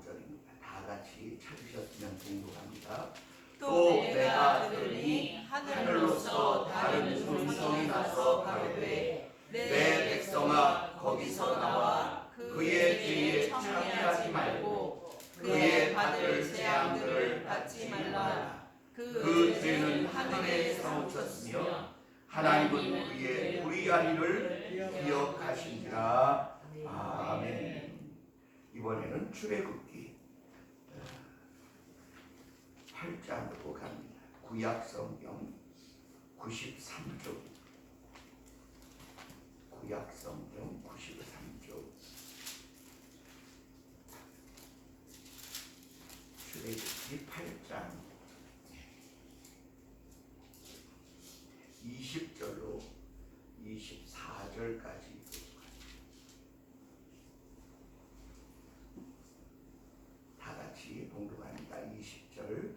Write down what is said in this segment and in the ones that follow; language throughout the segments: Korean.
구절입니다. 다 같이 찾으셨으면 동독합니다. 또 내가 들으니 하늘로서 다른 음성이 나서 가로되 내 백성아 거기서 나와 그의 죄에 참여하지 말고 그의 받을 재앙들을 받지 말라. 그 죄는 하늘에 사무쳤으며 하나님은 그의 불의한 일을 기억하신지라. 아멘. 이번에는 출애굽기 8장으로 갑니다. 구약성경 93쪽, 구약성경 93쪽, 출애굽기 8장 20절로 24절까지 다 같이 봉독합니다. 20절.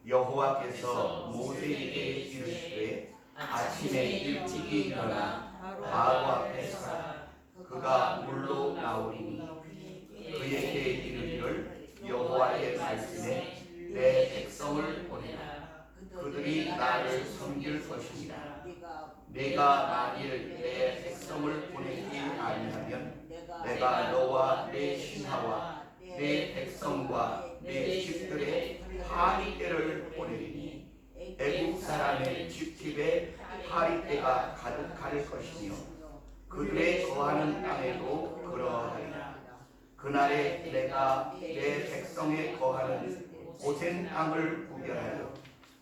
여호와께서 모세에게 이르시되 아침에 일찍이 일어나 바로 앞에 서라. 그가 물로 나오리니 그에게 이르기를 여호와의 말씀에 내 백성을 보내라. 그들이 나를 섬길 것이니라. 내가 만일 내 백성을 보내지 아니하면 내가 너와 내 신하와 내 백성과 내 집들의 파리떼를 보내리니 애국 사람의 집집에 파리떼가 가득할 것이며 그들의 거하는 땅에도 그러하리라. 그날에 내가 내 백성의 거하는 고센 땅을 구별하여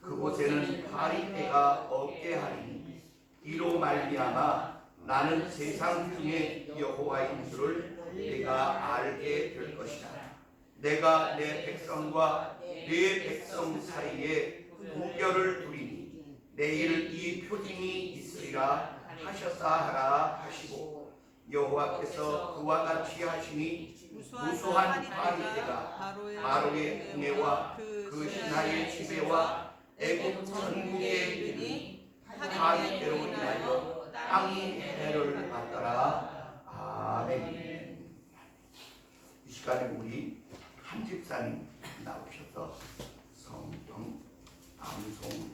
그곳에는 파리떼가 없게 하리니 이로 말미암아 나는 세상 중에 여호와인 줄을 내가 알게 될 것이다. 내가 내 백성과 내 백성 사이에 구별을 두리니 내일 이 표징이 있으리라 하셨다 하라 하시고 여호와께서 그와 같이 하시니 무수한 파리떼가 바로의 궁예와 그 신하의 지배와 애굽 전국에 이르니 파리떼로 인하여 땅이 해를 받더라. 아멘. 이 시간에 우리 한 집사님 나오셔서 성경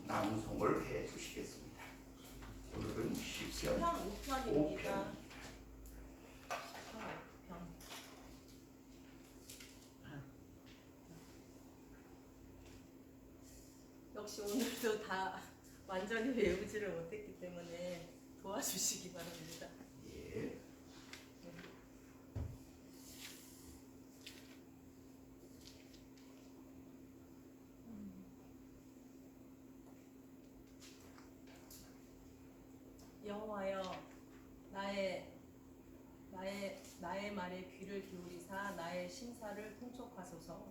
낭송을 해 주시겠습니다. 오늘은 시편 5편입니다. 역시 오늘도 다 완전히 외우지를 못했기 때문에 도와주시기 바랍니다. 예. 여호와여 나의 말에 귀를 기울이사 나의 심사를 통촉하소서.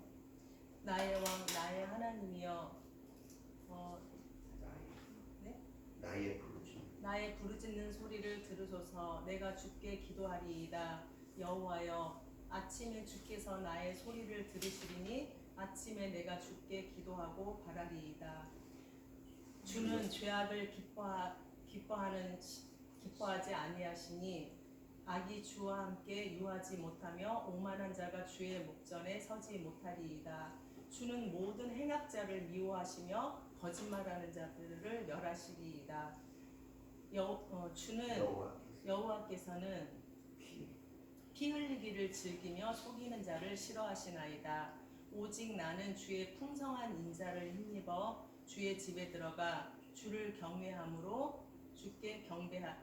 나의 왕 나의 하나님이여 나의 부르짖는 소리를 들으소서. 내가 주께 기도하리이다. 여호와여 아침에 주께서 나의 소리를 들으시리니 아침에 내가 주께 기도하고 바라리이다. 주는 죄악을 기뻐하지 아니하시니 악이 주와 함께 유하지 못하며 오만한 자가 주의 목전에 서지 못하리이다. 주는 모든 행악자를 미워하시며 거짓말하는 자들을 멸하시리이다. 주는 여호와께서는 피 흘리기를 즐기며 속이는 자를 싫어하시나이다. 오직 나는 주의 풍성한 인자를 힘입어 주의 집에 들어가 주를 경외함으로 주께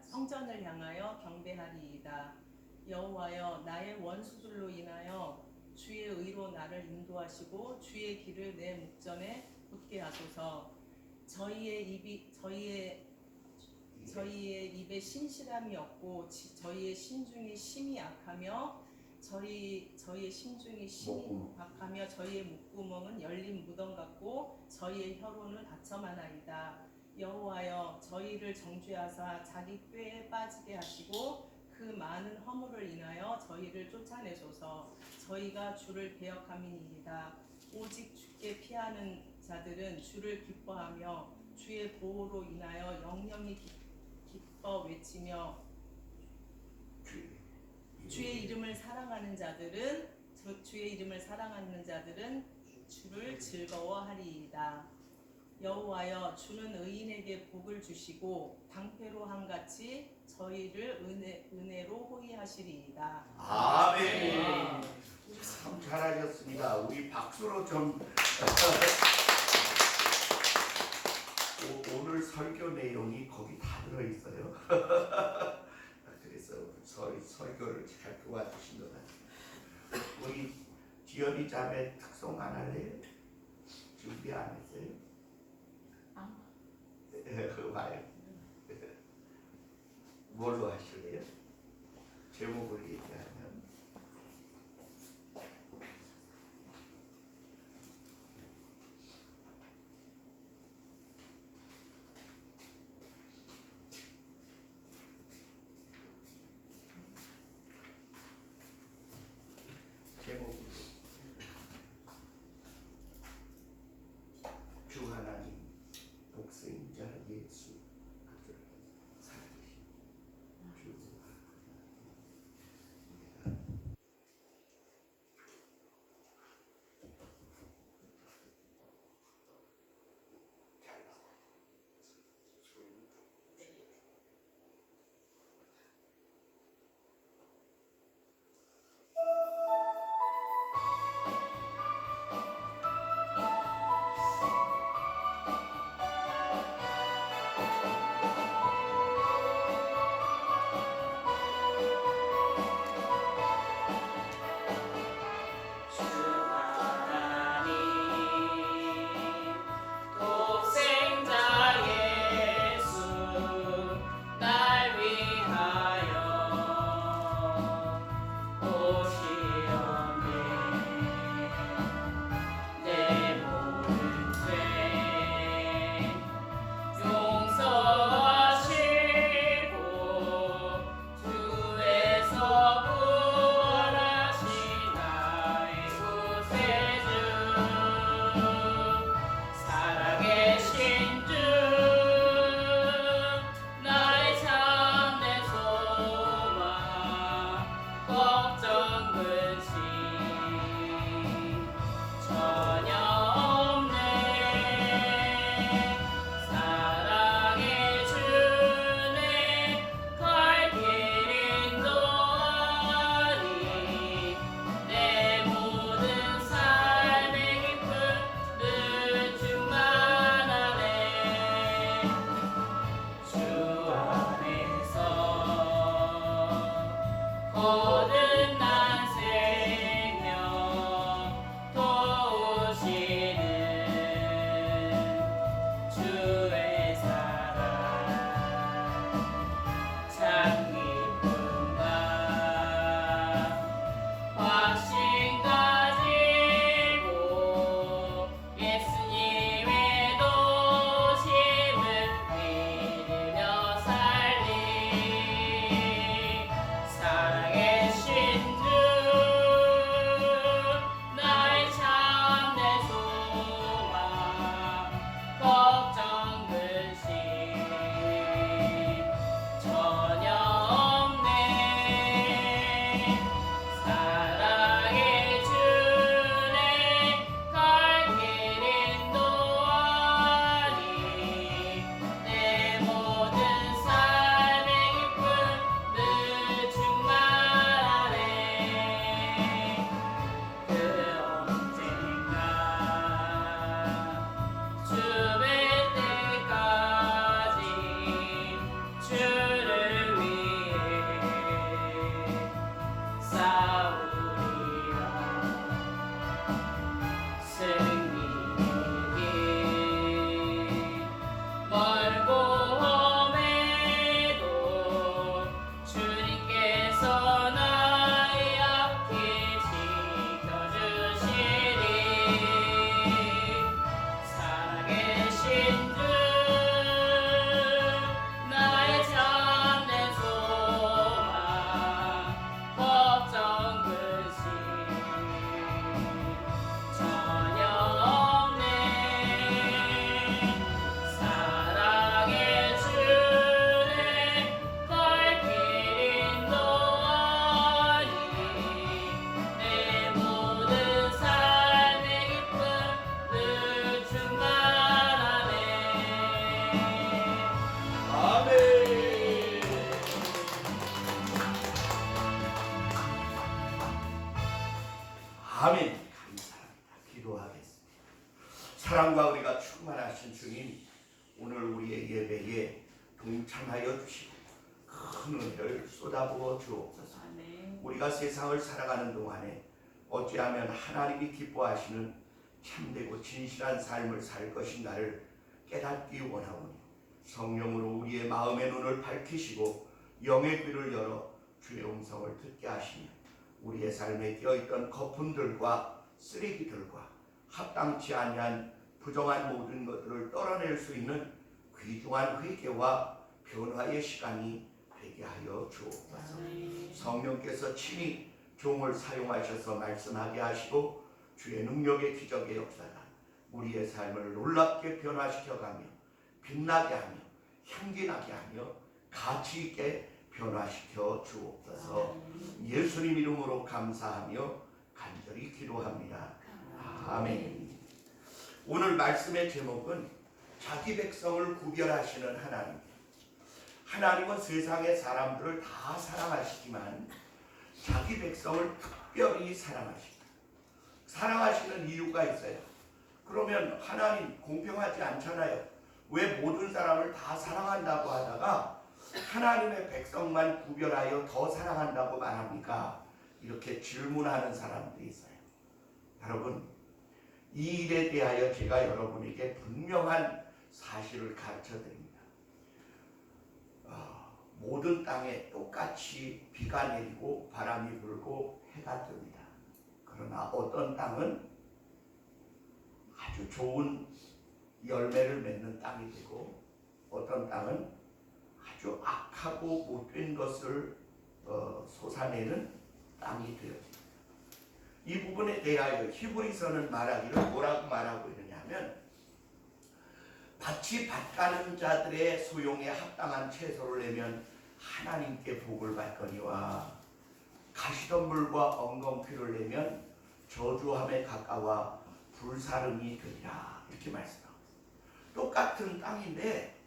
성전을 향하여 경배하리이다. 여호와여 나의 원수들로 인하여 주의 의로 나를 인도하시고 주의 길을 내 목전에 붙게 하소서. 저희의 입에 신실함이 없고 저희의 심중이 심히 악하며 저희의 심중이 심히 악하며 저희의 목구멍은 열린 무덤 같고 저희의 혀로는 닫혀만하이다. 여호와여 저희를 정죄하사 자기 꾀에 빠지게 하시고 그 많은 허물을 인하여 저희를 쫓아내소서. 저희가 주를 배역함이니이다. 오직 주께 피하는 자들은 주를 기뻐하며 주의 보호로 인하여 영영이 기뻐 외치며 주의 이름을 사랑하는 자들은 주의 이름을 사랑하는 자들은 주를 즐거워하리이다. 여호와여, 주는 의인에게 복을 주시고 방패로 함같이 저희를 은혜로 호위하시리이다. 아멘. 참 잘하셨습니다. 우리 박수로 좀 오늘 설교 내용이 거기 다 들어있어요. 그래서 설교를 잘 도와주신 것 같아요. 우리 지연이 자매 특송 안 할래요? 준비 안 했어요? 봐요. 뭘로 하실래요? 제목을 얘기하면 제목으로 주 하나님 독생자 예수 아들 살아계신 주 사랑의 신 아멘. 감사합니다. 기도하겠습니다. 사랑과 우리가 충만하신 주님, 오늘 우리의 예배에 동참하여 주시고 큰 은혜를 쏟아부어 주옵소서. 우리가 세상을 살아가는 동안에 어찌하면 하나님이 기뻐하시는 참되고 진실한 삶을 살 것인가를 깨닫기 원하오니 성령으로 우리의 마음의 눈을 밝히시고 영의 귀를 열어 주의 음성을 듣게 하시며 우리의 삶에 끼어있던 거품들과 쓰레기들과 합당치 아니한 부정한 모든 것들을 떨어낼 수 있는 귀중한 회개와 변화의 시간이 되게 하여 주옵소서. 성령께서 친히 종을 사용하셔서 말씀하게 하시고 주의 능력의 기적의 역사가 우리의 삶을 놀랍게 변화시켜가며 빛나게 하며 향기나게 하며 가치 있게 변화시켜 주옵소서. 예수님 이름으로 감사하며 간절히 기도합니다. 아멘. 오늘 말씀의 제목은 자기 백성을 구별하시는 하나님. 하나님은 세상의 사람들을 다 사랑하시지만 자기 백성을 특별히 사랑하십니다. 사랑하시는 이유가 있어요. 그러면 하나님 공평하지 않잖아요. 왜 모든 사람을 다 사랑한다고 하다가 하나님의 백성만 구별하여 더 사랑한다고 말합니까? 이렇게 질문하는 사람들이 있어요. 여러분, 이 일에 대하여 제가 여러분에게 분명한 사실을 가르쳐 드립니다. 모든 땅에 똑같이 비가 내리고 바람이 불고 해가 뜹니다. 그러나 어떤 땅은 아주 좋은 열매를 맺는 땅이 되고 어떤 땅은 아주 악하고 못된 것을 솟아내는 땅이 되어집니다. 이 부분에 대하여 히브리서는 말하기를 뭐라고 말하고 있느냐면 밭이 밭가는 자들의 소용에 합당한 채소를 내면 하나님께 복을 받거니와 가시덤불과 엉겅퀴를 내면 저주함에 가까워 불사름이 되리라. 이렇게 말씀하고 있습니다. 똑같은 땅인데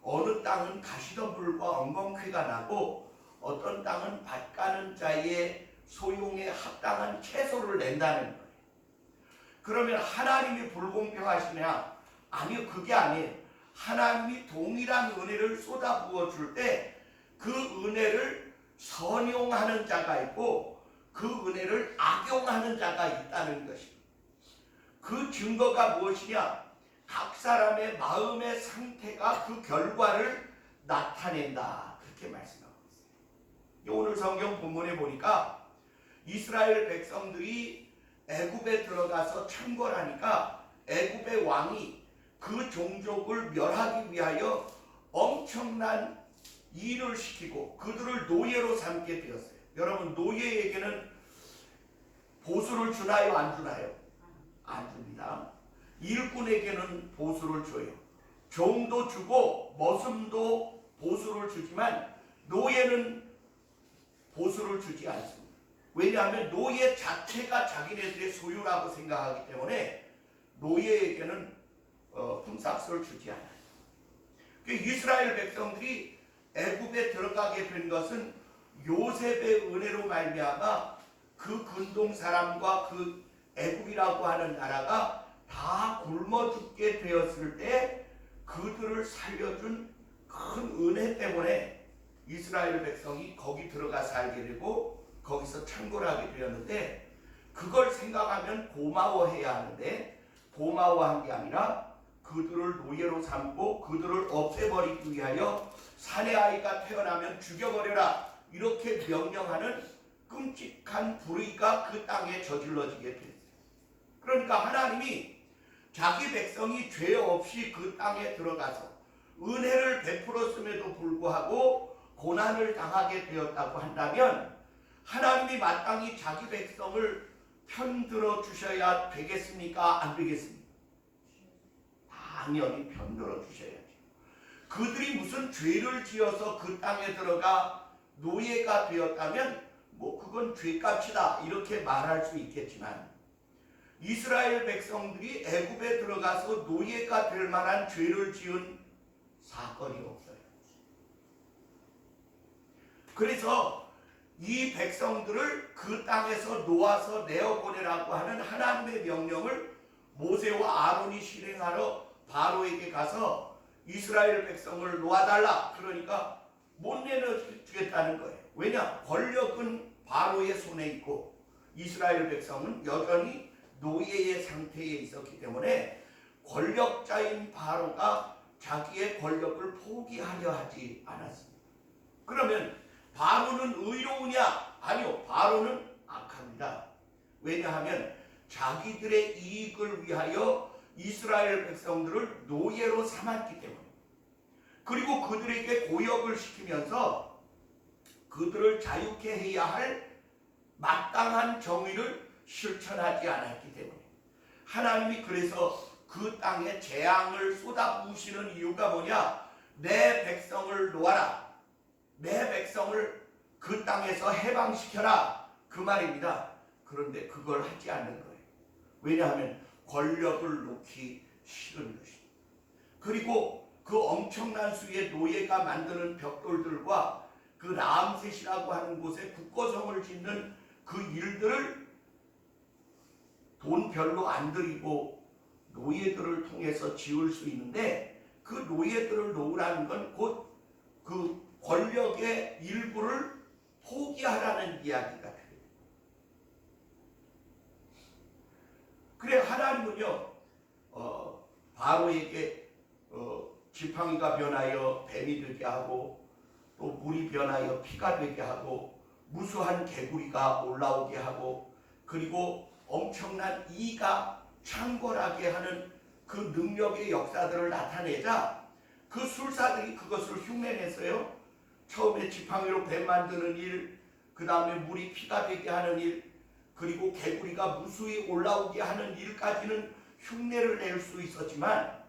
어느 땅은 가시덤불과 엉겅퀴가 나고 어떤 땅은 밭가는 자의 소용에 합당한 채소를 낸다는 거예요. 그러면 하나님이 불공평하시냐? 아니요, 그게 아니에요. 하나님이 동일한 은혜를 쏟아부어 줄 때 그 은혜를 선용하는 자가 있고 그 은혜를 악용하는 자가 있다는 것입니다. 그 증거가 무엇이냐? 각 사람의 마음의 상태가 그 결과를 나타낸다. 그렇게 말씀하고 있어요. 오늘 성경 본문에 보니까 이스라엘 백성들이 애굽에 들어가서 창궐하니까 애굽의 왕이 그 종족을 멸하기 위하여 엄청난 일을 시키고 그들을 노예로 삼게 되었어요. 여러분, 노예에게는 보수를 주나요? 안 주나요? 안 줍니다. 일꾼에게는 보수를 줘요. 종도 주고 머슴도 보수를 주지만 노예는 보수를 주지 않습니다. 왜냐하면 노예 자체가 자기네들의 소유라고 생각하기 때문에 노예에게는 품삯을 주지 않아요. 이스라엘 백성들이 애굽에 들어가게 된 것은 요셉의 은혜로 말미암아 그 근동 사람과 그 애굽이라고 하는 나라가 다 굶어 죽게 되었을 때 그들을 살려준 큰 은혜 때문에 이스라엘 백성이 거기 들어가 살게 되고 거기서 창궐하게 되었는데 그걸 생각하면 고마워해야 하는데 고마워한 게 아니라 그들을 노예로 삼고 그들을 없애버리기 위하여 사내 아이가 태어나면 죽여버려라 이렇게 명령하는 끔찍한 불의가 그 땅에 저질러지게 됐어요. 그러니까 하나님이 자기 백성이 죄 없이 그 땅에 들어가서 은혜를 베풀었음에도 불구하고 고난을 당하게 되었다고 한다면 하나님이 마땅히 자기 백성을 편들어 주셔야 되겠습니까? 안 되겠습니까? 당연히 편들어 주셔야죠. 그들이 무슨 죄를 지어서 그 땅에 들어가 노예가 되었다면 그건 죄값이다 이렇게 말할 수 있겠지만 이스라엘 백성들이 애굽에 들어가서 노예가 될 만한 죄를 지은 사건이 없어요. 그래서 이 백성들을 그 땅에서 놓아서 내어보내라고 하는 하나님의 명령을 모세와 아론이 실행하러 바로에게 가서 이스라엘 백성을 놓아달라. 그러니까 못 내려주겠다는 거예요. 왜냐? 권력은 바로의 손에 있고 이스라엘 백성은 여전히 노예의 상태에 있었기 때문에 권력자인 바로가 자기의 권력을 포기하려 하지 않았습니다. 그러면 바로는 의로우냐? 아니요. 바로는 악합니다. 왜냐하면 자기들의 이익을 위하여 이스라엘 백성들을 노예로 삼았기 때문에, 그리고 그들에게 고역을 시키면서 그들을 자유케 해야 할 마땅한 정의를 실천하지 않았기 때문에 하나님이 그래서 그 땅에 재앙을 쏟아부으시는 이유가 뭐냐? 내 백성을 놓아라. 내 백성을 그 땅에서 해방시켜라. 그 말입니다. 그런데 그걸 하지 않는 거예요. 왜냐하면 권력을 놓기 싫은 것입니다. 그리고 그 엄청난 수의 노예가 만드는 벽돌들과 그 람셋이라고 하는 곳에 국고성을 짓는 그 일들을 돈 별로 안 들이고 노예들을 통해서 지을 수 있는데, 그 노예들을 놓으라는 건 곧 그 권력의 일부를 포기하라는 이야기 같아요. 그래 하나님은요 바로에게 지팡이가 변하여 뱀이 되게 하고 또 물이 변하여 피가 되게 하고 무수한 개구리가 올라오게 하고 그리고 엄청난 이가 창궐하게 하는 그 능력의 역사들을 나타내자 그 술사들이 그것을 흉내냈어요. 처음에 지팡이로 뱀 만드는 일, 그 다음에 물이 피가 되게 하는 일, 그리고 개구리가 무수히 올라오게 하는 일까지는 흉내를 낼 수 있었지만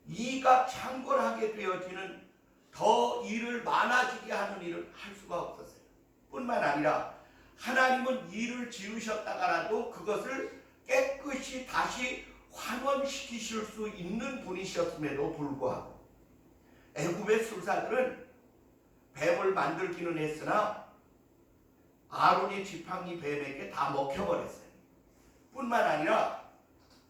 이가 창궐하게 되어지는 더 일을 많아지게 하는 일을 할 수가 없었어요. 뿐만 아니라 하나님은 일을 지으셨다가라도 그것을 깨끗이 다시 환원시키실 수 있는 분이셨음에도 불구하고 애굽의 술사들은 뱀을 만들기는 했으나 아론의 지팡이 뱀에게 다 먹혀버렸어요. 뿐만 아니라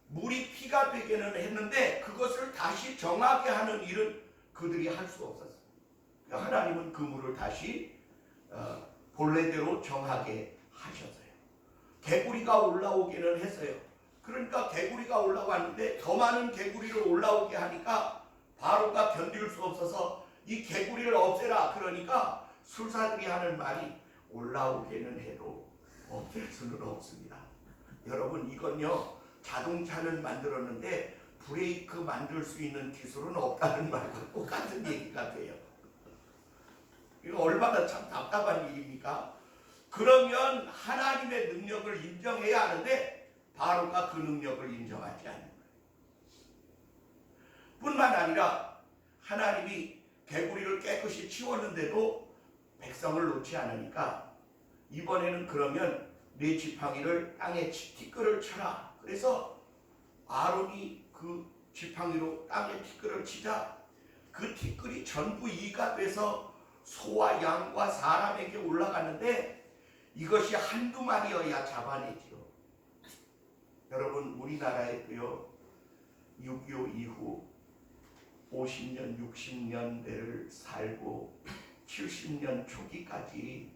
물이 피가 되기는 했는데 그것을 다시 정하게 하는 일은 그들이 할 수 없었어요. 하나님은 그 물을 다시 본래대로 정하게 하셨어요. 개구리가 올라오기는 했어요. 그러니까 개구리가 올라왔는데 더 많은 개구리를 올라오게 하니까 바로가 견딜 수 없어서 이 개구리를 없애라. 그러니까 술사들이 하는 말이 올라오게는 해도 없앨 수는 없습니다. 여러분 이건요 자동차는 만들었는데 브레이크 만들 수 있는 기술은 없다는 말과 똑같은 얘기가 돼요. 이거 얼마나 참 답답한 일입니까? 그러면 하나님의 능력을 인정해야 하는데 바로가 그 능력을 인정하지 않는 거예요. 뿐만 아니라 하나님이 개구리를 깨끗이 치웠는데도 백성을 놓지 않으니까 이번에는 그러면 내 지팡이를 땅에 티끌을 쳐라. 그래서 아론이 그 지팡이로 땅에 티끌을 치자 그 티끌이 전부 이가 돼서 소와 양과 사람에게 올라갔는데 이것이 한두 마리여야 잡아내지요. 여러분 우리나라에도요 6.25 이후 50년 60년대를 살고 70년 초기까지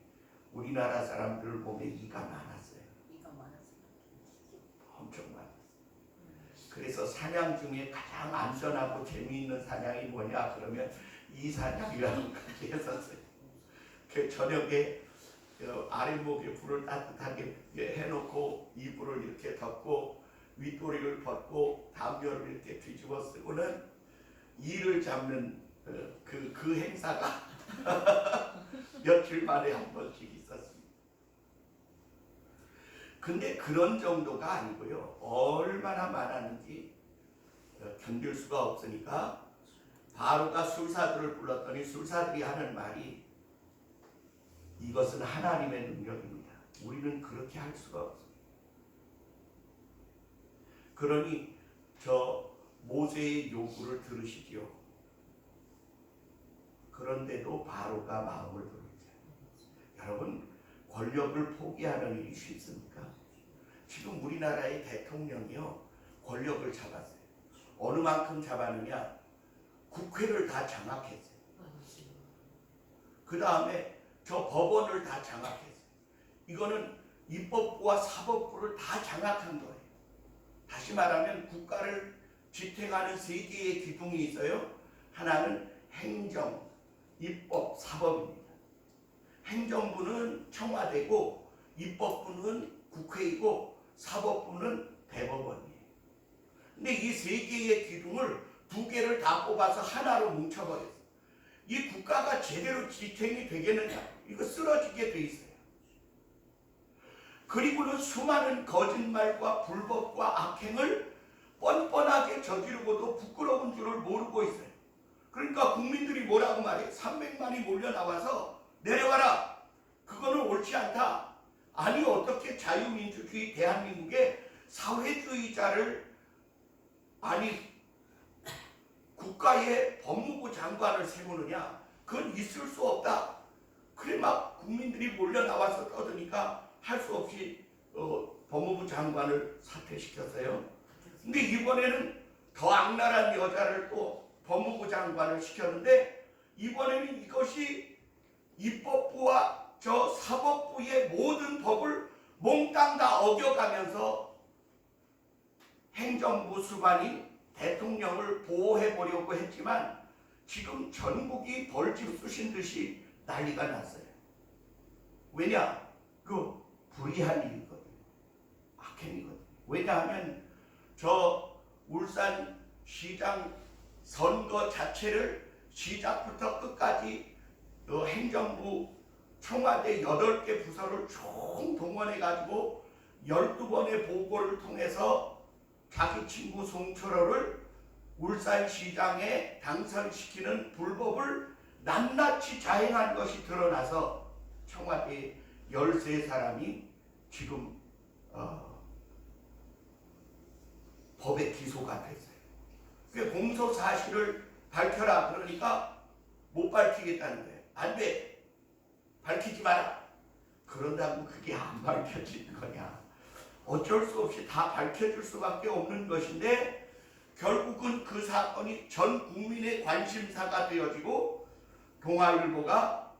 우리나라 사람들 몸에 이가 많았어요. 이가 많았어요. 엄청 많았어요. 그래서 사냥 중에 가장 안전하고 재미있는 사냥이 뭐냐 그러면 이 사냥이라는 것이 했었어요. 그 저녁에 아랫목에 불을 따뜻하게 해놓고 이불을 이렇게 덮고 윗도리를 벗고 담요를 이렇게 뒤집어 쓰고는 이를 잡는 그 행사가 며칠 만에 한 번씩 있었습니다. 근데 그런 정도가 아니고요. 얼마나 많았는지 견딜 수가 없으니까 바로가 술사들을 불렀더니 술사들이 하는 말이 이것은 하나님의 능력입니다. 우리는 그렇게 할 수가 없습니다. 그러니 저 모세의 요구를 들으시지요. 그런데도 바로가 마음을 돌리죠. 여러분 권력을 포기하는 일이 쉽습니까? 지금 우리나라의 대통령이요 권력을 잡았어요. 어느 만큼 잡았느냐? 국회를 다 장악했어요. 그 다음에 저 법원을 다 장악했어요. 이거는 입법부와 사법부를 다 장악한 거예요. 다시 말하면 국가를 지탱하는 세 개의 기둥이 있어요. 하나는 행정, 입법, 사법입니다. 행정부는 청와대고 입법부는 국회이고 사법부는 대법원이에요. 근데 이 세 개의 기둥을 두 개를 다 뽑아서 하나로 뭉쳐버렸어요. 이 국가가 제대로 지탱이 되겠느냐? 이거 쓰러지게 돼 있어요. 그리고는 수많은 거짓말과 불법과 악행을 뻔뻔하게 저지르고도 부끄러운 줄을 모르고 있어요. 그러니까 국민들이 뭐라고 말해요? 300만이 몰려 나와서 내려가라. 그거는 옳지 않다. 아니 어떻게 자유민주주의 대한민국의 사회주의자를 아니 국가의 법무부 장관을 세우느냐? 그건 있을 수 없다. 그래 막 국민들이 몰려 나와서 떠드니까 할 수 없이 법무부 장관을 사퇴시켰어요. 근데 이번에는 더 악랄한 여자를 또 법무부 장관을 시켰는데 이번에는 이것이 입법부와 저 사법부의 모든 법을 몽땅 다 어겨가면서 행정부 수반인 대통령을 보호해보려고 했지만 지금 전국이 벌집 쑤신 듯이 난리가 났어요. 왜냐? 그 불의한 일이거든요. 악행이거든요. 왜냐하면 저 울산 시장 선거 자체를 시작부터 끝까지 행정부 청와대 8개 부서를 총 동원해가지고 12번의 보고를 통해서 자기 친구 송철호를 울산시장에 당선시키는 불법을 낱낱이 자행한 것이 드러나서 청와대 13사람이 지금 법에 기소가 됐어요. 그 공소 사실을 밝혀라 그러니까 못 밝히겠다는 거예요. 안 돼. 밝히지 마라. 그런다고 그게 안 밝혀지는 거냐. 어쩔 수 없이 다 밝혀줄 수밖에 없는 것인데 결국은 그 사건이 전 국민의 관심사가 되어지고 동아일보가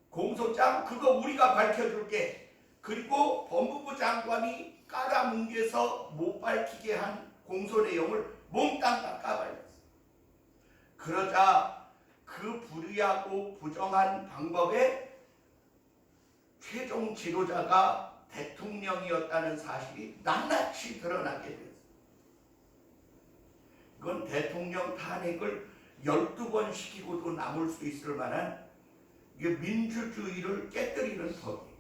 공소장 그거 우리가 밝혀줄게. 그리고 법무부 장관이 깔아뭉개서 못 밝히게 한 공소 내용을 몽땅 다 까발렸어요. 그러자 그 불의하고 부정한 방법에 최종 지도자가 대통령이었다는 사실이 낱낱이 드러나게 됐어요. 이건 대통령 탄핵을 12번 시키고도 남을 수 있을 만한 이게 민주주의를 깨뜨리는 법이에요.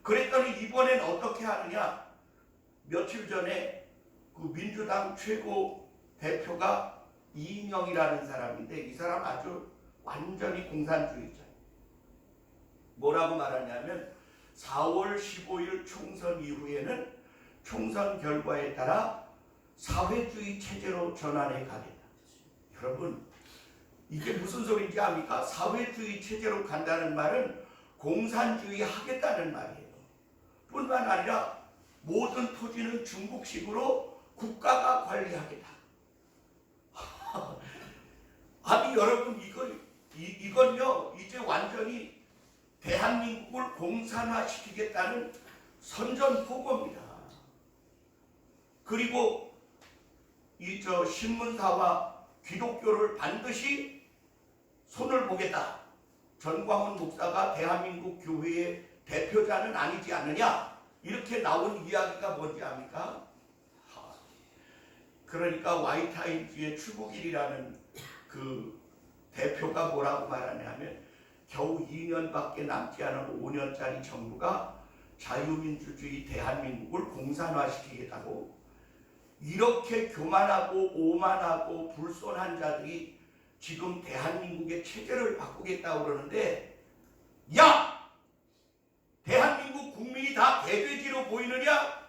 그랬더니 이번엔 어떻게 하느냐? 며칠 전에 그 민주당 최고 대표가 이인영이라는 사람인데 이 사람 아주 완전히 공산주의자예요. 뭐라고 말하냐면 4월 15일 총선 이후에는 총선 결과에 따라 사회주의 체제로 전환해 가겠다. 여러분 이게 무슨 소리인지 압니까? 사회주의 체제로 간다는 말은 공산주의 하겠다는 말이에요. 뿐만 아니라 모든 토지는 중국식으로 국가가 관리하겠다. 아니 여러분 이건요 이제 완전히 대한민국을 공산화시키겠다는 선전포고입니다. 그리고 이 신문사와 기독교를 반드시 손을 보겠다. 전광훈 목사가 대한민국 교회의 대표자는 아니지 않느냐? 이렇게 나온 이야기가 뭔지 압니까? 그러니까 와이타임즈의 추국일이라는 그 대표가 뭐라고 말하냐면 겨우 2년밖에 남지 않은 5년짜리 정부가 자유민주주의 대한민국을 공산화시키겠다고 이렇게 교만하고 오만하고 불손한 자들이 지금 대한민국의 체제를 바꾸겠다고 그러는데 야! 대한민국 국민이 다 개돼지로 보이느냐?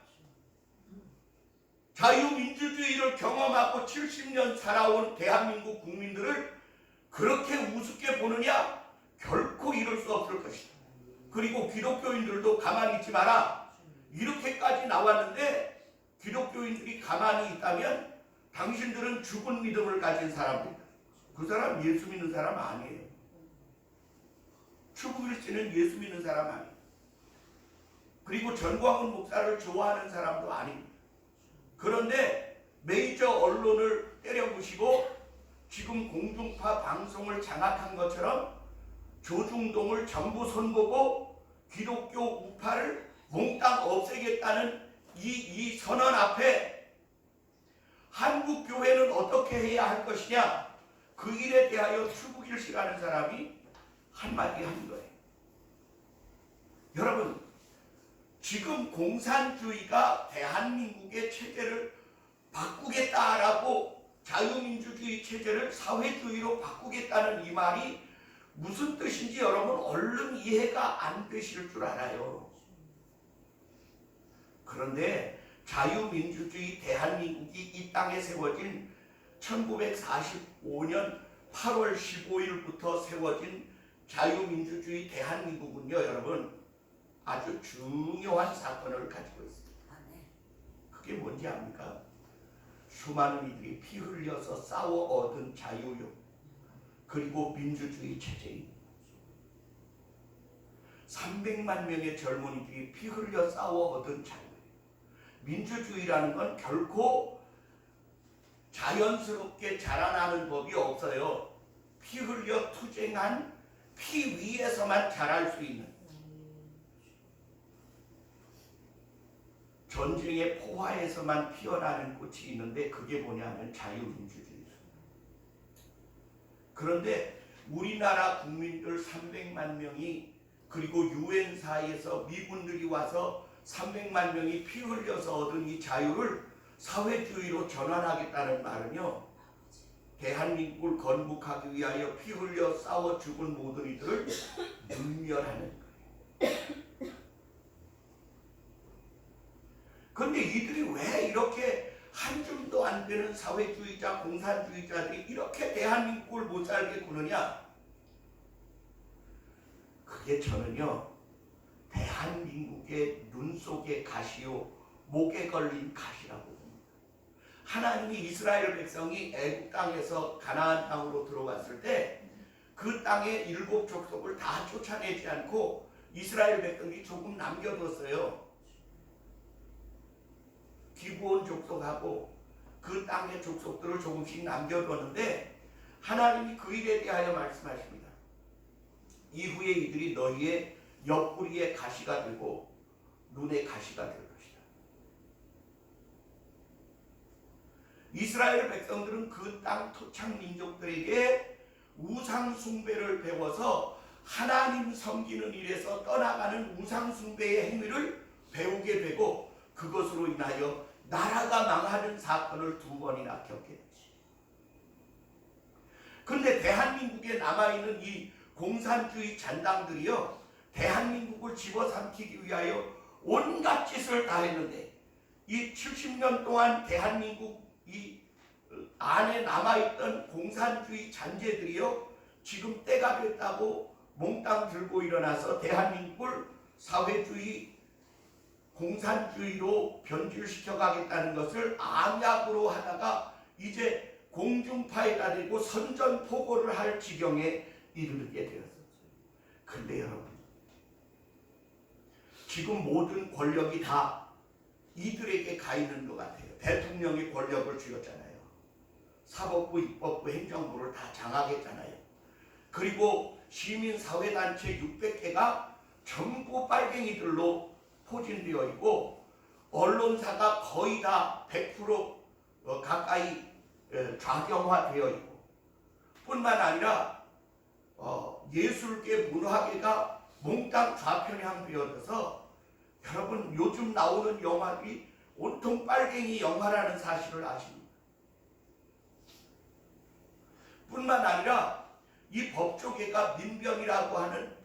자유민주주의를 경험하고 70년 살아온 대한민국 국민들을 그렇게 우습게 보느냐? 결코 이럴 수 없을 것이다. 그리고 기독교인들도 가만히 있지 마라. 이렇게까지 나왔는데 기독교인들이 가만히 있다면 당신들은 죽은 믿음을 가진 사람들이다. 그 사람 예수 믿는 사람 아니에요. 추구일지는 예수 믿는 사람 아니에요. 그리고 전광훈 목사를 좋아하는 사람도 아닙니다. 그런데 메이저 언론을 때려부시고 지금 공중파 방송을 장악한 것처럼 조중동을 전부 손보고 기독교 우파를 몽땅 없애겠다는 이 선언 앞에 한국 교회는 어떻게 해야 할 것이냐, 그 일에 대하여 추구일시라는 사람이 한마디 한 거예요. 여러분, 지금 공산주의가 대한민국의 체제를 바꾸겠다라고 자유민주주의 체제를 사회주의로 바꾸겠다는 이 말이 무슨 뜻인지 여러분 얼른 이해가 안 되실 줄 알아요. 그런데 자유민주주의 대한민국이 이 땅에 세워진 1945년 8월 15일부터 세워진 자유민주주의 대한민국은요, 여러분 아주 중요한 사건을 가지고 있습니다. 그게 뭔지 압니까? 수많은 이들이 피 흘려서 싸워 얻은 자유요, 그리고 민주주의 체제입니다. 300만 명의 젊은이들이 피 흘려 싸워 얻은 자유. 민주주의라는 건 결코 자연스럽게 자라나는 법이 없어요. 피 흘려 투쟁한 피 위에서만 자랄 수 있는, 전쟁의 포화에서만 피어나는 꽃이 있는데 그게 뭐냐면 자유민주주의입니다. 그런데 우리나라 국민들 300만 명이, 그리고 유엔사에서 미군들이 와서 300만 명이 피 흘려서 얻은 이 자유를 사회주의로 전환하겠다는 말은요, 대한민국을 건국하기 위하여 피 흘려 싸워 죽은 모든 이들을 능멸하는 거예요. 그런데 이들이 왜 이렇게 한 줌도 안 되는 사회주의자, 공산주의자들이 이렇게 대한민국을 못 살게 구느냐? 그게 저는요, 대한민국의 눈 속의 가시요 목에 걸린 가시라고 봅니다. 하나님이 이스라엘 백성이 애국 땅에서 가나안 땅으로 들어왔을 때 그 땅의 7 족속을 다 쫓아내지 않고 이스라엘 백성이 조금 남겨뒀어요. 기브온 족속하고 그 땅의 족속들을 조금씩 남겨뒀는데 하나님이 그 일에 대하여 말씀하십니다. 이후에 이들이 너희의 옆구리에 가시가 되고 눈에 가시가 될 것이다. 이스라엘 백성들은 그 땅 토착 민족들에게 우상 숭배를 배워서 하나님 섬기는 일에서 떠나가는 우상 숭배의 행위를 배우게 되고 그것으로 인하여 나라가 망하는 사건을 2번이나 겪게 되지. 그런데 대한민국에 남아있는 이 공산주의 잔당들이요, 대한민국을 집어삼키기 위하여 온갖 짓을 다 했는데 이 70년 동안 대한민국 이 안에 남아있던 공산주의 잔재들이요, 지금 때가 됐다고 몽땅 들고 일어나서 대한민국을 사회주의 공산주의로 변질시켜 가겠다는 것을 암약으로 하다가 이제 공중파에다 대고 선전포고를 할 지경에 이르게 되었어요. 근데 여러분, 지금 모든 권력이 다 이들에게 가 있는 것 같아요. 대통령이 권력을 쥐었잖아요. 사법부, 입법부, 행정부를 다 장악했잖아요. 그리고 시민사회단체 600개가 전부 빨갱이들로 포진되어 있고 언론사가 거의 다 100% 가까이 좌경화되어 있고, 뿐만 아니라 예술계, 문화계가 몽땅 좌편향되어져서 여러분 요즘 나오는 영화들이 온통 빨갱이 영화라는 사실을 아십니까? 뿐만 아니라 이 법조계가 민병이라고 하는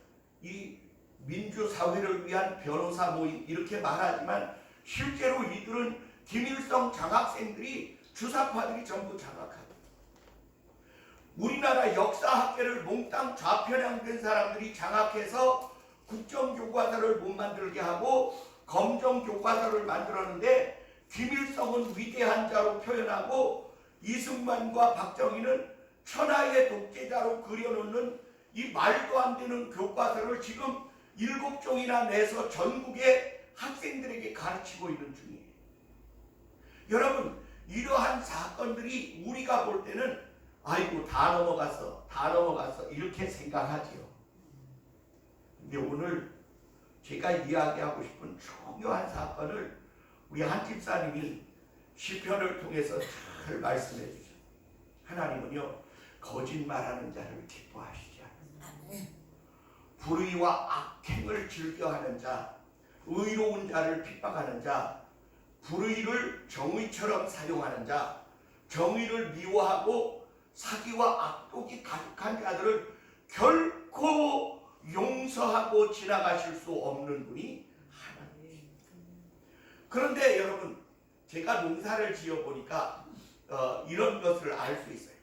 이 민주사회를 위한 변호사 모임 이렇게 말하지만 실제로 이들은 김일성 장학생들이, 주사파들이 전부 장악하고 우리나라 역사학계를 몽땅 좌편향된 사람들이 장악해서 국정교과 못 만들게 하고 검정 교과서를 만들었는데 김일성은 위대한 자로 표현하고 이승만과 박정희는 천하의 독재자로 그려놓는 이 말도 안 되는 교과서를 지금 7종이나 내서 전국의 학생들에게 가르치고 있는 중이에요. 여러분, 이러한 사건들이 우리가 볼 때는 아이고 다 넘어갔어 이렇게 생각하지요. 근데 오늘 제가 이야기하고 싶은 중요한 사건을 우리 한 집사님이 시편을 통해서 잘 말씀해 주죠. 하나님은요, 거짓말하는 자를 기뻐하시지 않습니다. 불의와 악행을 즐겨하는 자, 의로운 자를 핍박하는 자, 불의를 정의처럼 사용하는 자, 정의를 미워하고 사기와 악독이 가득한 자들을 결코 용서하고 지나가실 수 없는 분이 하나님이십니다. 그런데 여러분, 제가 농사를 지어보니까 이런 것을 알 수 있어요.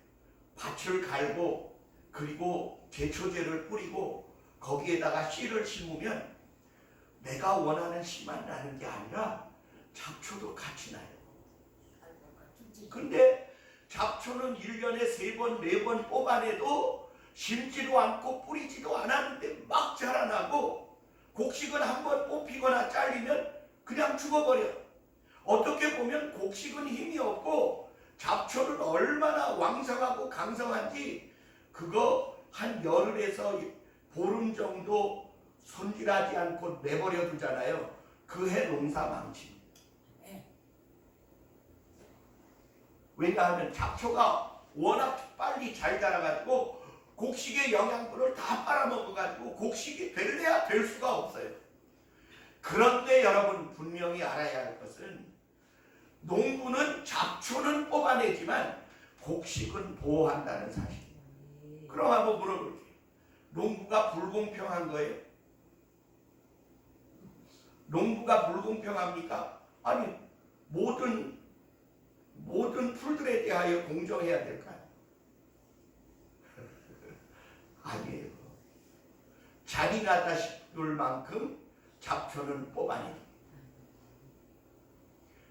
밭을 갈고 그리고 제초제를 뿌리고 거기에다가 씨를 심으면 내가 원하는 씨만 나는 게 아니라 잡초도 같이 나요. 근데 잡초는 1년에 3번, 4번 뽑아내도 심지도 않고 뿌리지도 않았는데 막 자라나고, 곡식은 한번 뽑히거나 잘리면 그냥 죽어버려요. 어떻게 보면 곡식은 힘이 없고 잡초는 얼마나 왕성하고 강성한지 그거 한 열흘에서 보름 정도 손질하지 않고 내버려 두잖아요. 그 해 농사 망칩니다. 왜냐하면 잡초가 워낙 빨리 잘 자라가지고 곡식의 영양분을 다 빨아먹어가지고 곡식이 될래야 될 수가 없어요. 그런데 여러분 분명히 알아야 할 것은 농부는 잡초는 뽑아내지만 곡식은 보호한다는 사실이에요. 그럼 한번 물어볼게요. 농부가 불공평한 거예요? 농부가 불공평합니까? 아니, 모든 풀들에 대하여 공정해야 될까요? 아니에요. 잔인하다 싶을 만큼 잡초는 뽑아내요.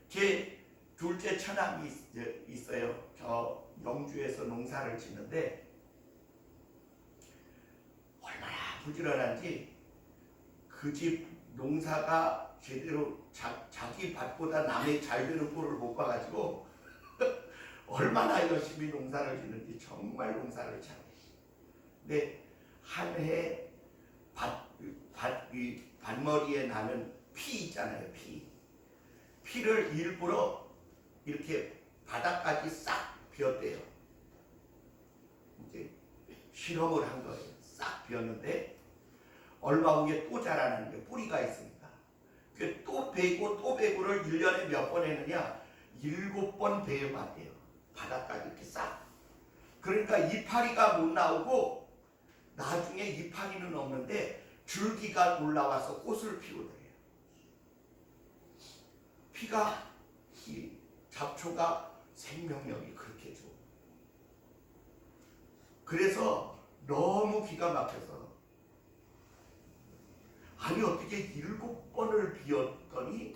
제 둘째 처남이 있어요. 저 영주에서 농사를 짓는데 얼마나 부지런한지 그 집 농사가 제대로 자기 밭보다 남의 잘 되는 꼴을 못 봐가지고 얼마나 열심히 농사를 짓는지 정말 농사를 잘해요. 근데 한 해 밭머리에 나는 피 있잖아요. 피를 일부러 이렇게 바닥까지 싹 비웠대요. 이제 실험을 한 거예요. 싹 비웠는데 얼마 후에 또 자라는 게 뿌리가 있으니까 또 베고 또 베고를 1년에 몇 번 했느냐? 7번 베어봤대요. 바닥까지 이렇게 싹. 그러니까 이파리가 못 나오고 나중에 이파리는 없는데 줄기가 올라와서 꽃을 피우더래요. 이 잡초가 생명력이 그렇게 좋아. 그래서 너무 기가 막혀서 아니 어떻게 7번을 비웠더니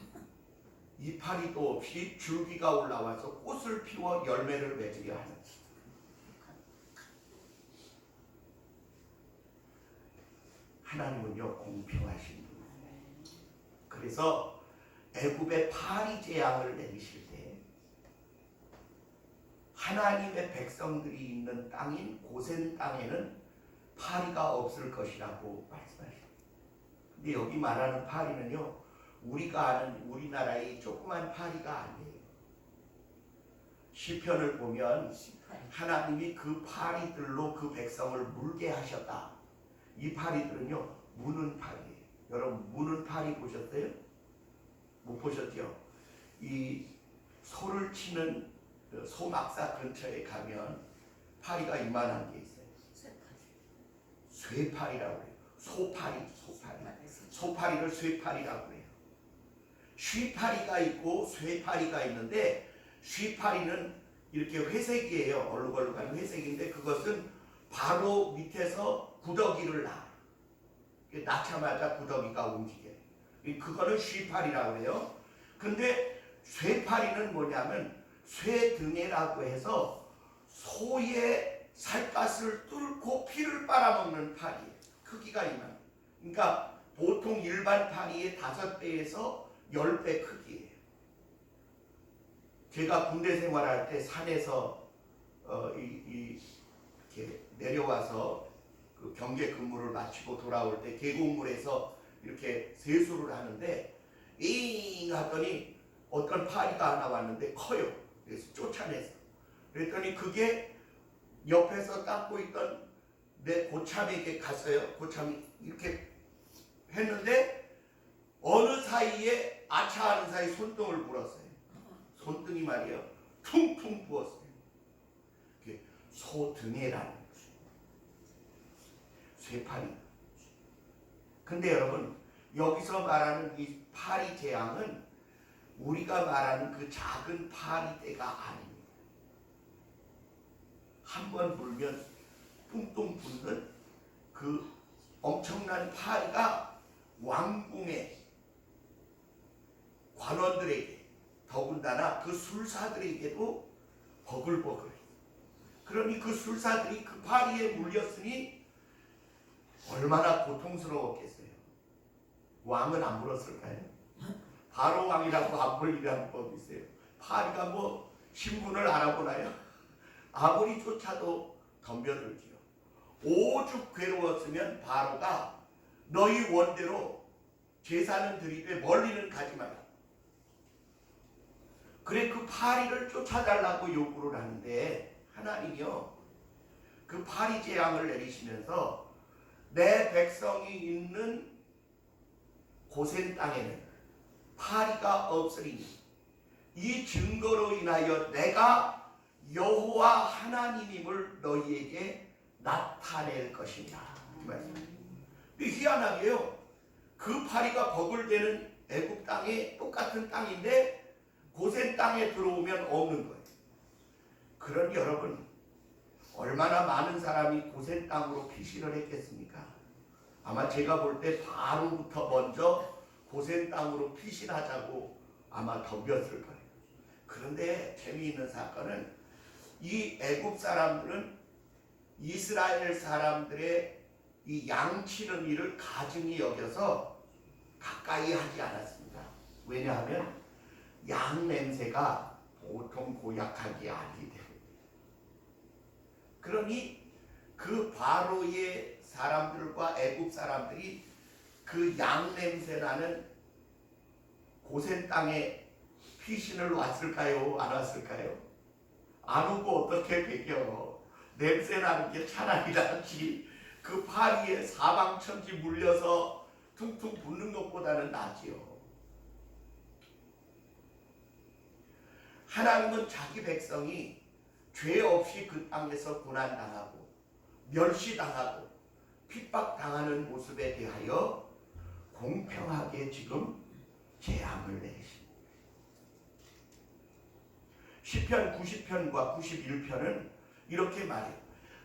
이파리도 없이 줄기가 올라와서 꽃을 피워 열매를 맺으려 하는지. 하나님은요 공평하신 분이에요. 그래서 애굽에 파리 재앙을 내리실 때 하나님의 백성들이 있는 땅인 고센 땅에는 파리가 없을 것이라고 말씀하십니다. 근데 여기 말하는 파리는요, 우리가 아는 우리나라의 조그만 파리가 아니에요. 시편을 보면 하나님이 그 파리들로 그 백성을 물게 하셨다. 이 파리들은요 무는 파리예요. 여러분 무는 파리 보셨어요? 못 보셨죠? 이 소를 치는 소막사 근처에 가면 파리가 이만한 게 있어요. 쇠파리라고 해요. 소파리를 쇠파리라고 해요. 쉬파리가 있고 쇠파리가 있는데 쉬파리는 이렇게 회색이에요. 얼룩얼룩한 회색인데 그것은 바로 밑에서 구더기를 낳아요. 낳자마자 구더기가 움직여요. 그거는 쉬파리라고 해요. 근데 쇠파리는 뭐냐면 쇠등에라고 해서 소의 살갗을 뚫고 피를 빨아먹는 파리예요. 크기가 이만. 그러니까 보통 일반 파리의 5배에서 10배 크기예요. 제가 군대 생활할 때 산에서 이렇게 내려와서 그 경계 근무를 마치고 돌아올 때 계곡물에서 이렇게 세수를 하는데 잉 하더니 어떤 파리가 하나 왔는데 커요. 그래서 쫓아내서 그랬더니 그게 옆에서 닦고 있던 내 고참에게 갔어요. 고참이 이렇게 했는데 어느 사이에 아차하는 사이 손등을 물었어요. 손등이 말이에요. 퉁퉁 부었어요. 소등에라는 쇠파리. 근데 여러분 여기서 말하는 이 파리 재앙은 우리가 말하는 그 작은 파리떼가 아닙니다. 한번 불면 뚱뚱 붙는 그 엄청난 파리가 왕궁의 관원들에게 더군다나 그 술사들에게도 버글버글해요. 그러니 그 술사들이 그 파리에 물렸으니 얼마나 고통스러웠겠어요. 왕은 안 물었을까요? 바로 왕이라고 안 물리라는 법이 있어요. 파리가 뭐 신분을 알아보나요? 아무리 쫓아도 덤벼들지요. 오죽 괴로웠으면 바로가 너희 원대로 제사는 드리되 멀리는 가지 마라. 그래 그 파리를 쫓아달라고 요구를 하는데 하나님이요 그 파리 재앙을 내리시면서 내 백성이 있는 고센 땅에는 파리가 없으리니 이 증거로 인하여 내가 여호와 하나님임을 너희에게 나타낼 것이다. 이 말씀. 희한하게요 그 파리가 버글대는 애굽 땅이 똑같은 땅인데 고센 땅에 들어오면 없는 거예요. 그러니 여러분 얼마나 많은 사람이 고센 땅으로 피신을 했겠습니까? 아마 제가 볼 때 바로부터 먼저 고센 땅으로 피신하자고 아마 덤볐을 거예요. 그런데 재미있는 사건은 이 애굽 사람들은 이스라엘 사람들의 이 양치는 일을 가증히 여겨서 가까이 하지 않았습니다. 왜냐하면 양 냄새가 보통 고약한 게 아니기 때문에. 그러니 그 바로의 사람들과 애굽 사람들이 그 양 냄새 나는 고센 땅에 피신을 왔을까요? 안 왔을까요? 안 오고 어떻게 배겨? 냄새 나는 게 차라리 낫지. 그 파리에 사방천지 물려서 퉁퉁 붓는 것보다는 낫지요. 하나님은 자기 백성이 죄 없이 그 땅에서 고난당하고 멸시당하고 핍박당하는 모습에 대하여 공평하게 지금 재앙을 내리십니다. 시편 90편과 91편은 이렇게 말해요.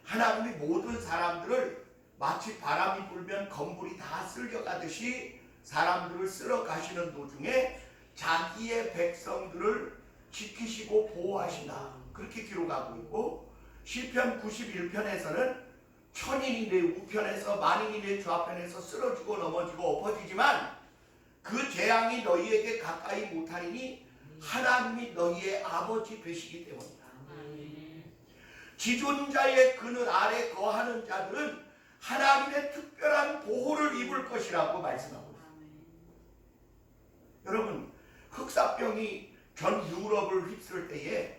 하나님이 모든 사람들을 마치 바람이 불면 건물이 다 쓸려가듯이 사람들을 쓸어 가시는 도중에 자기의 백성들을 지키시고 보호하신다. 그렇게 기록하고 있고 시편 91편에서는 천인이 내 우편에서 만인이 내 좌편에서 쓰러지고 넘어지고 엎어지지만 그 재앙이 너희에게 가까이 못하리니 하나님이 너희의 아버지 되시기 때문이다. 지존자의 그늘 아래 거하는 자들은 하나님의 특별한 보호를 입을 것이라고 말씀하고 있습니다. 여러분 흑사병이 전 유럽을 휩쓸 때에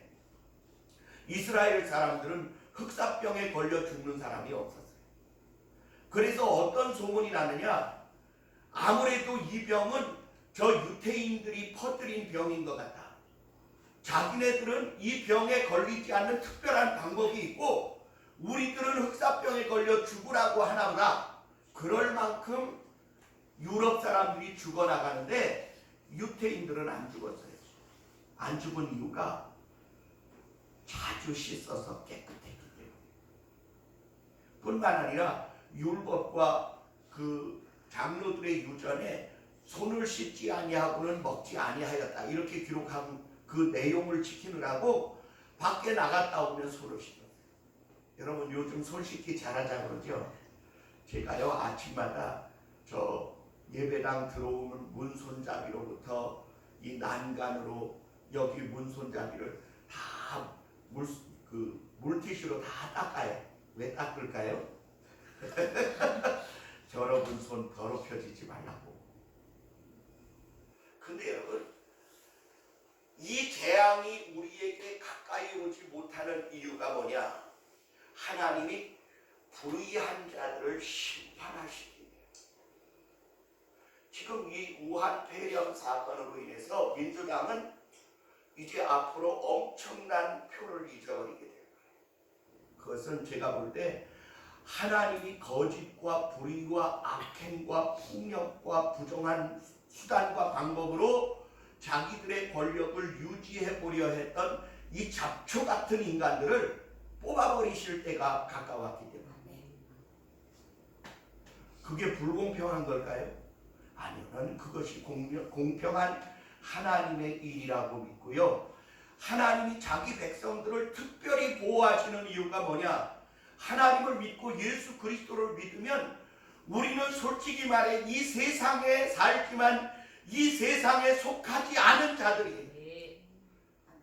이스라엘 사람들은 흑사병에 걸려 죽는 사람이 없었어요. 그래서 어떤 소문이 나느냐, 아무래도 이 병은 저 유태인들이 퍼뜨린 병인 것 같다. 자기네들은 이 병에 걸리지 않는 특별한 방법이 있고 우리들은 흑사병에 걸려 죽으라고 하나보다. 그럴 만큼 유럽 사람들이 죽어나가는데 유태인들은 안 죽었어요. 안 죽은 이유가 자주 씻어서 깨끗했기 때문에. 뿐만 아니라 율법과 그 장로들의 유전에 손을 씻지 아니하고는 먹지 아니하였다. 이렇게 기록한 그 내용을 지키느라고 밖에 나갔다 오면 손을 씻었어요. 여러분 요즘 손 씻기 잘하자 그러죠? 제가요 아침마다 저 예배당 들어오는 문손잡이로부터 이 난간으로 여기 문손잡이를 다 물티슈로 다 닦아요. 왜 닦을까요? 여러분 손 더럽혀지지 말라고. 근데 여러분 이 재앙이 우리에게 가까이 오지 못하는 이유가 뭐냐? 하나님이 불의한 자들을 심판하시기 위해. 지금 이 우한 폐렴 사건으로 인해서 민주당은 이제 앞으로 엄청난 표를 잊어버리게 될 거예요. 그것은 제가 볼 때 하나님이 거짓과 불의와 악행과 폭력과 부정한 수단과 방법으로 자기들의 권력을 유지해 보려 했던 이 잡초 같은 인간들을 뽑아버리실 때가 가까웠기 때문에. 그게 불공평한 걸까요? 아니요. 저는 그것이 공평한 하나님의 일이라고 믿고요. 하나님이 자기 백성들을 특별히 보호하시는 이유가 뭐냐? 하나님을 믿고 예수 그리스도를 믿으면 우리는 솔직히 말해 이 세상에 살지만 이 세상에 속하지 않은 자들이에요.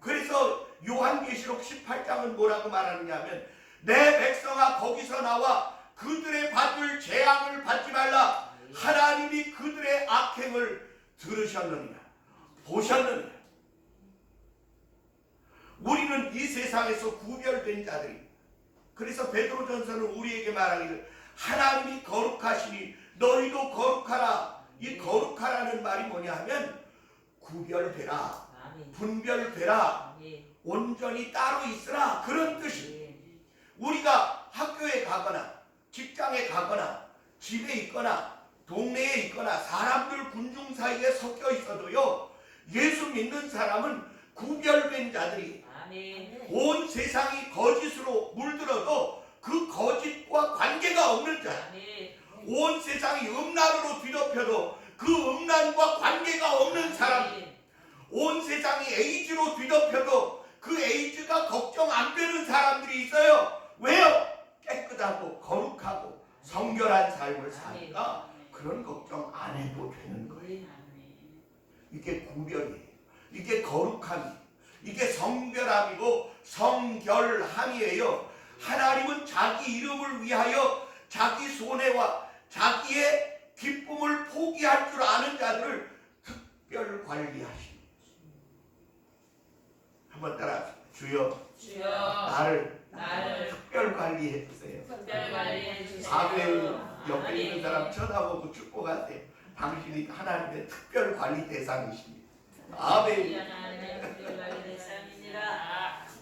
그래서 요한계시록 18장은 뭐라고 말하느냐면 내 백성아 거기서 나와 그들의 받을 재앙을 받지 말라. 하나님이 그들의 악행을 들으셨느니라 보셨느니라. 우리는 이 세상에서 구별된 자들입니다. 그래서 베드로전서는 우리에게 말하기를 하나님이 거룩하시니 너희도 거룩하라. 이 거룩하라는 말이 뭐냐 하면 구별되라, 분별되라, 온전히 따로 있으라, 그런 뜻이. 우리가 학교에 가거나 직장에 가거나 집에 있거나 동네에 있거나 사람들 군중 사이에 섞여 있어도요, 예수 믿는 사람은 구별된 자들이 온 세상이 거짓으로 물들어도 그 거짓과 관계가 없는 자, 온 세상이 음란으로 뒤덮여도 그 음란과 관계가 없는 사람, 온 세상이 에이즈로 뒤덮여도 그 에이즈가 걱정 안 되는 사람들이 있어요. 왜요? 깨끗하고 거룩하고 성결한 삶을 사니까 그런 걱정 안 해도 되는 거예요. 이게 구별이에요. 이게 거룩함이에요. 이게 성결함이고 성결함이에요. 하나님은 자기 이름을 위하여 자기 손해와 자기의 기쁨을 포기할 줄 아는 자들을 특별 관리하십니다. 한번 따라 주여 나를 특별 관리해 주세요. 아멘. 옆에 있는 사람 쳐다보고 축복하세요. 당신이 하나님의 특별 관리 대상이십니다. 아멘.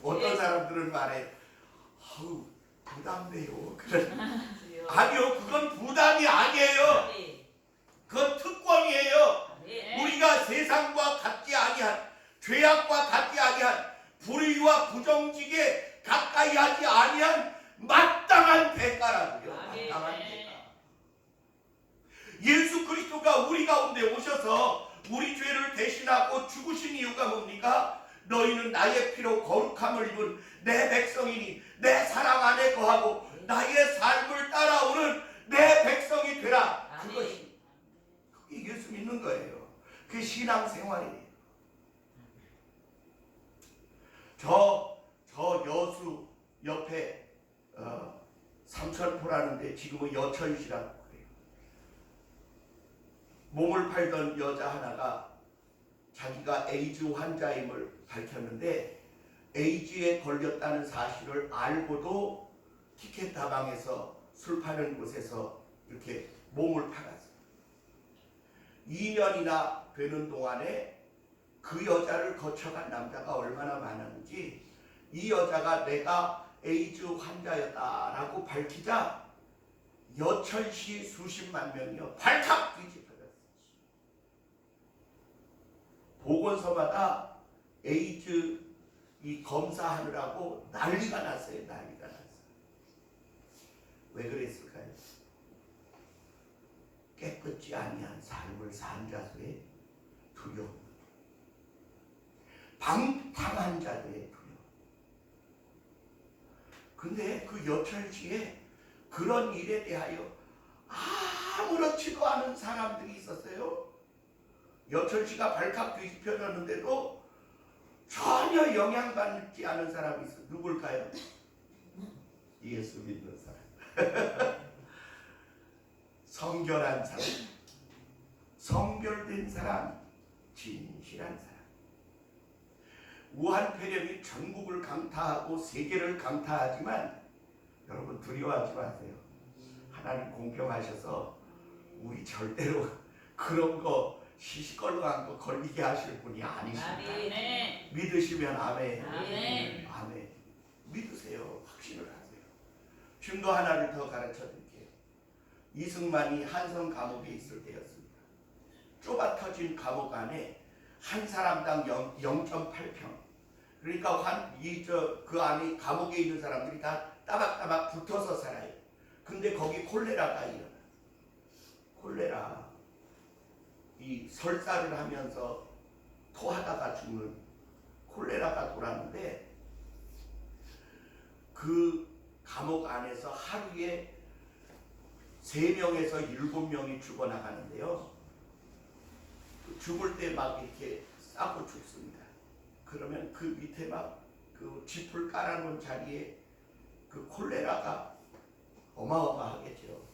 어떤 사람들은 말해 부담돼요. 아니요, 그건 부담이 아니에요. 그건 특권이에요. 우리가 세상과 같지 아니한, 죄악과 같지 아니한, 불의와 부정직에 가까이 하지 아니한 마땅한 대가라고요. 마땅한 대가. 예수 그리스도가 우리 가운데 오셔서 우리 죄를 대신하고 죽으신 이유가 뭡니까? 너희는 나의 피로 거룩함을 입은 내 백성이니 내 사랑 안에 거하고 나의 삶을 따라오는 내 백성이 되라. 그게 예수 믿는 거예요. 그게 신앙생활이에요. 저 여수 옆에 삼천포라는데 지금은 여천시라고 그래요. 몸을 팔던 여자 하나가 자기가 에이즈 환자임을 밝혔는데 에이즈에 걸렸다는 사실을 알고도 티켓 다방에서 술 파는 곳에서 이렇게 몸을 팔았어요. 2년이나 되는 동안에 그 여자를 거쳐간 남자가 얼마나 많았는지, 이 여자가 내가 에이즈 환자였다라고 밝히자 여천시 수십만 명이요 발칵 뒤집어졌어요. 보건소마다 에이즈 이 검사하느라고 난리가 났어요. 난리가 났어요. 왜 그랬을까요? 깨끗지 아니한 삶을 산 자들. 두려움. 방탕한 자들의 두려움. 근데 그 여철시에 그런 일에 대하여 아무렇지도 않은 사람들이 있었어요. 여철시가 발칵 뒤집혀졌는데도 전혀 영향받지 않은 사람이 있어요. 누굴까요? 예수 믿는 사람. 성결한 사람, 성결된 사람, 진실한 사람. 우한 폐렴이 전국을 강타하고 세계를 강타하지만 여러분 두려워하지 마세요. 하나님 공평하셔서 우리 절대로 그런 거 시시껄렁한 거 걸리게 하실 분이 아니십니다. 아멘. 믿으시면 아멘. 아멘. 아멘. 믿으세요. 확신을 하세요. 증거 하나를 더 가르쳐 드릴게요. 이승만이 한성 감옥에 있을 때였습니다. 좁아 터진 감옥 안에 한 사람당 0.8평. 그러니까 그 안에 감옥에 있는 사람들이 다 따박따박 붙어서 살아요. 근데 거기 콜레라가 일어나. 콜레라. 이 설사를 하면서 토하다가 죽는 콜레라가 돌았는데 그 감옥 안에서 하루에 3명에서 7명이 죽어나가는데요. 죽을 때 막 이렇게 싸고 죽습니다. 그러면 그 밑에 막 그 짚을 깔아놓은 자리에 그 콜레라가 어마어마하겠죠.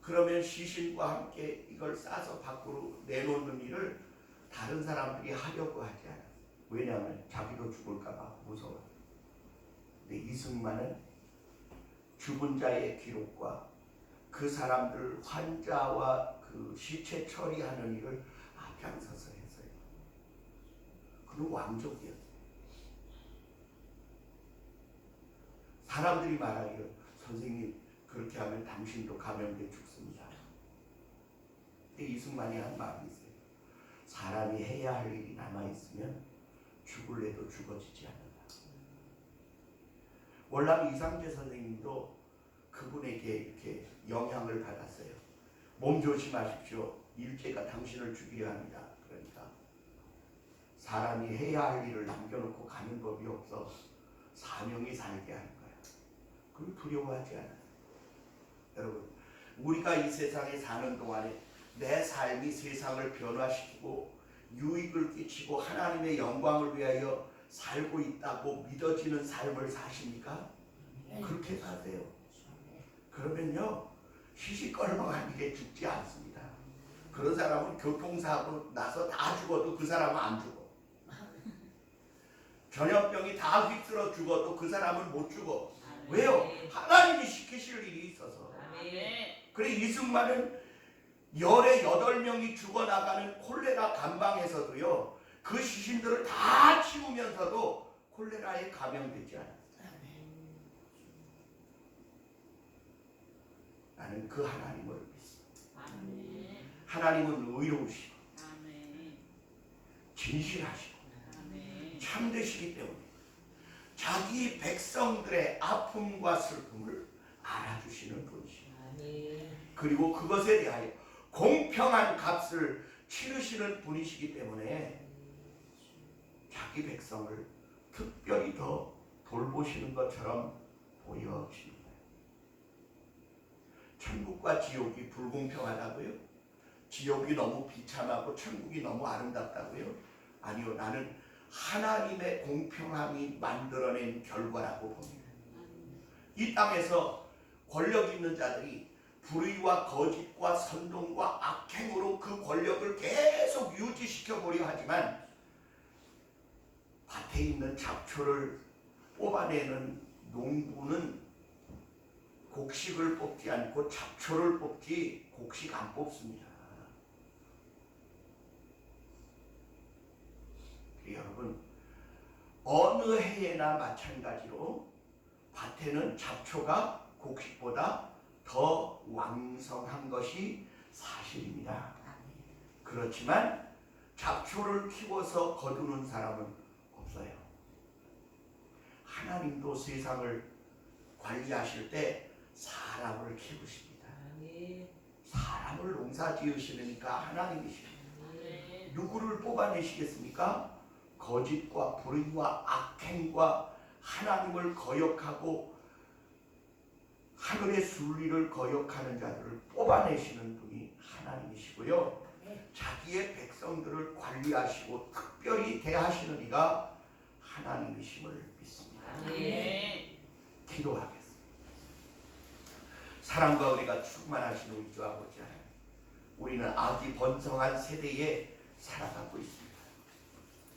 그러면 시신과 함께 이걸 싸서 밖으로 내놓는 일을 다른 사람들이 하려고 하지 않아요. 왜냐하면 자기도 죽을까봐 무서워요. 근데 이승만은 죽은 자의 기록과 그 사람들 환자와 그 시체 처리하는 일을 앞장서서 했어요. 그는 왕족이었어요. 사람들이 말하기를 선생님 그렇게 하면 당신도 감염돼 죽습니다. 근데 이승만이 한 말이 있어요. 사람이 해야 할 일이 남아있으면 죽을래도 죽어지지 않는다. 월남 이상재 선생님도 그분에게 이렇게 영향을 받았어요. 몸 조심하십시오. 일제가 당신을 죽이려 합니다. 그러니까 사람이 해야 할 일을 남겨놓고 가는 법이 없어 사명이 살게 하는 거야. 그럼 두려워하지 않아요. 여러분, 우리가 이 세상에 사는 동안에 내 삶이 세상을 변화시키고 유익을 끼치고 하나님의 영광을 위하여 살고 있다고 믿어지는 삶을 사십니까? 그렇게 사세요. 그러면요 시시껄렁한 일에 죽지 않습니다. 그런 사람은 교통사고 나서 다 죽어도 그 사람은 안 죽어. 전염병이 다 휩쓸어 죽어도 그 사람은 못 죽어. 왜요? 하나님이 시키실 일이 있어서. 그래 이승만은 열에 8명이 죽어나가는 콜레라 감방에서도요 그 시신들을 다 치우면서도 콜레라에 감염되지 않았어요. 나는 그 하나님을 믿습니다. 하나님은 의로우시고 진실하시고 참되시기 때문에 자기 백성들의 아픔과 슬픔을 알아주시는 분이시고 그리고 그것에 대하여 공평한 값을 치르시는 분이시기 때문에 자기 백성을 특별히 더 돌보시는 것처럼 보여집니다. 천국과 지옥이 불공평하다고요? 지옥이 너무 비참하고 천국이 너무 아름답다고요? 아니요, 나는 하나님의 공평함이 만들어낸 결과라고 봅니다. 이 땅에서 권력 있는 자들이 불의와 거짓과 선동과 악행으로 그 권력을 계속 유지시켜 보려 하지만 밭에 있는 잡초를 뽑아내는 농부는 곡식을 뽑지 않고 잡초를 뽑지 곡식 안 뽑습니다. 여러분, 어느 해에나 마찬가지로 밭에는 잡초가 곡식보다 더 왕성한 것이 사실입니다. 그렇지만 잡초를 키워서 거두는 사람은 없어요. 하나님도 세상을 관리하실 때 사람을 키우십니다. 사람을 농사 지으시니까 하나님이십니다. 누구를 뽑아내시겠습니까? 거짓과 불의와 악행과 하나님을 거역하고 하늘의 순리를 거역하는 자들을 뽑아내시는 분이 하나님이시고요. 자기의 백성들을 관리하시고 특별히 대하시는 이가 하나님이심을 믿습니다. 기도하겠습니다. 사랑과 은혜가 충만하신 우리 주 아버지 하나님, 우리는 악이 번성한 세대에 살아가고 있습니다.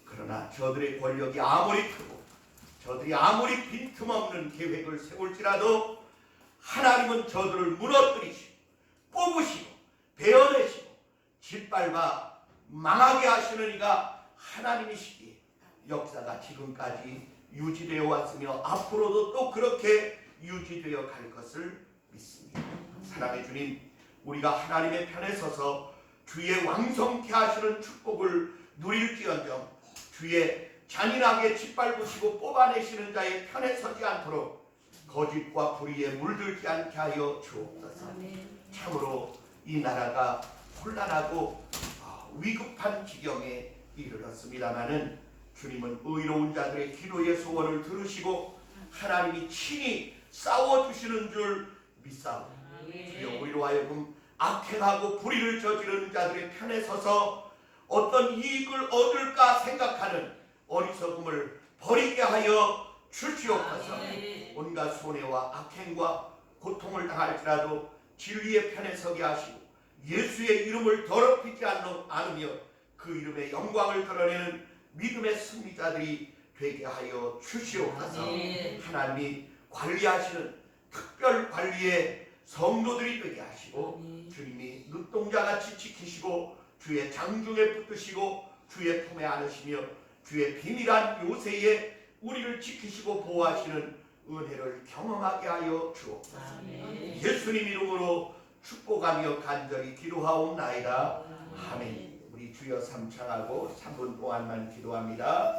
그러나 저들의 권력이 아무리 크고 저들이 아무리 빈틈없는 계획을 세울지라도 하나님은 저들을 무너뜨리시고 뽑으시고 베어내시고 짓밟아 망하게 하시는 이가 하나님이시기에 역사가 지금까지 유지되어 왔으며 앞으로도 또 그렇게 유지되어 갈 것을 믿습니다. 사랑의 주님, 우리가 하나님의 편에 서서 주의 왕성케 하시는 축복을 누릴지언정 주의 잔인하게 짓밟으시고 뽑아내시는 자의 편에 서지 않도록 거짓과 불의에 물들지 않게 하여 주옵소서. 참으로 이 나라가 혼란하고 위급한 지경에 이르렀습니다마는 주님은 의로운 자들의 기도의 소원을 들으시고 하나님이 친히 싸워주시는 줄 믿사옵니다. 주여, 우리로 하여금 악행하고 불의를 저지르는 자들의 편에 서서 어떤 이익을 얻을까 생각하는 어리석음을 버리게 하여 주시옵소서. 온갖 손해와 악행과 고통을 당할지라도 진리의 편에 서게 하시고 예수의 이름을 더럽히지 않으며 그 이름의 영광을 드러내는 믿음의 승리자들이 되게 하여 주시옵소서. 하나님이 관리하시는 특별 관리의 성도들이 되게 하시고 주님이 눈동자같이 지키시고 주의 장중에 붙드시고 주의 품에 안으시며 주의 비밀한 요새에 우리를 지키시고 보호하시는 은혜를 경험하게 하여 주옵소서. 예수님 이름으로 축복하며 간절히 기도하옵나이다. 아멘. 우리 주여 삼창하고 3분 동안만 기도합니다.